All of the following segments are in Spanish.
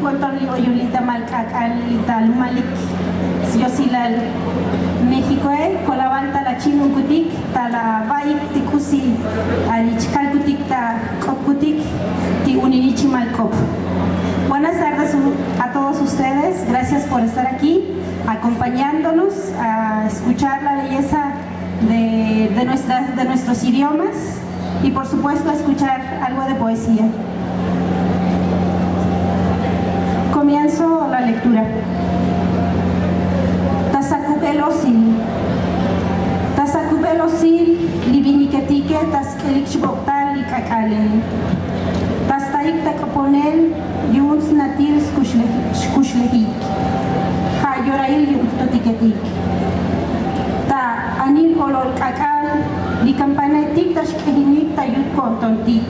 contorli oyulita malcacal malik yosilal México colabanta la chino kutik tala baik tikusi alichkal kutik ta kutik ti uninichi malcop. Buenas tardes a todos ustedes, gracias por estar aquí acompañándonos a escuchar la belleza de nuestros idiomas y por supuesto a escuchar algo de poesía. Comienzo la lectura. Tasakubelosil libiniketike taskelikchboktal likakalen. Tastaik takaponel yuns natil skushlegik. Ha yorail yuntotiketik. Ta anil olol kakal likampanetik tashkehinik tayut kontontik.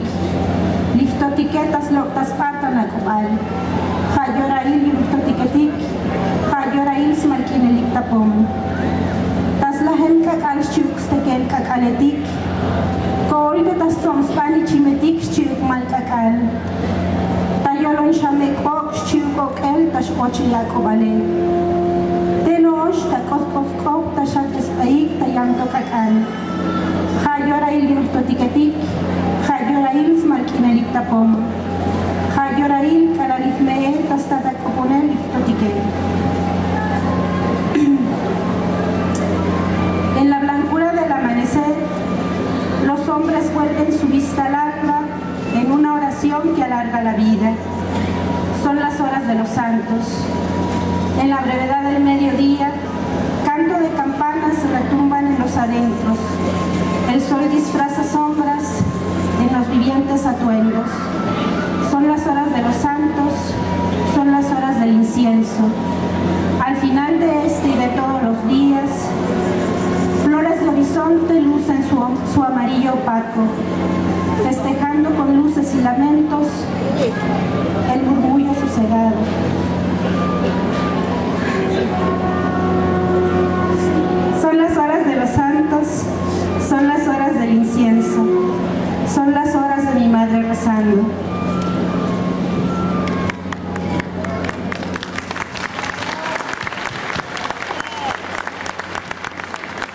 Lichtotiketas loktas patanakobal. Ha yorail yuntotiketik. Ha yorail smalkinelik tapom. Taslahem kakal shukstekel kakaletik. Koolga tassom spani chimetik shuk malkakal. Tayolon shamek ok shuk okel tash ochilakobale. Tenosh takoskov tashak espaik tayanto kakal. Hayorail yuntotiketik. Hayorail smalkinelik tapom. Hayorail kalalifmee tastatakoponel liftotikel. En la blancura del amanecer, los hombres vuelven su vista larga en una oración que alarga la vida. Son las horas de los santos. En la brevedad del mediodía, canto de campanas retumban en los adentros. El sol disfraza sombras en los vivientes atuendos. Son las horas de los santos, son las horas del incienso. Al final de este y de todos los días, flores de horizonte lucen su amarillo opaco, festejando con luces y lamentos el murmullo sosegado. Son las horas de los santos, son las horas del incienso, son las horas de mi madre rezando.